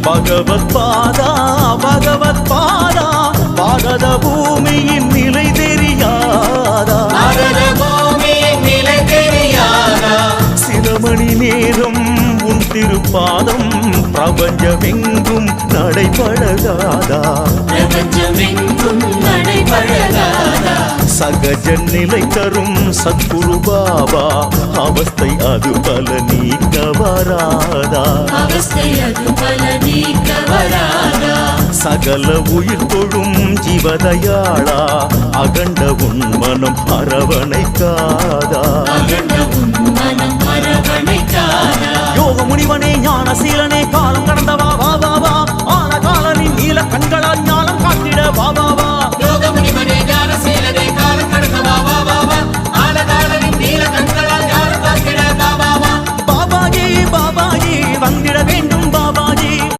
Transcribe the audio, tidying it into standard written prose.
பகவத் பாதா பகவத் பாதா பாரத பூமியின் நிலை தெரியாதா சில மணி நேரம் உன் திருப்பாதம் பிரபஞ்சமெங்கும் நடைபழகாதா சகஜ நிலை தரும் சத்குரு பாபா அவஸ்தை அது பல நீக்க வராதா சகல உயிர் தொழும் ஜீவதயாளா அகண்ட உன் மனம் அரவணைக்காதா யோக முனிவனே ஞானசீலனே காலம் கடந்தவா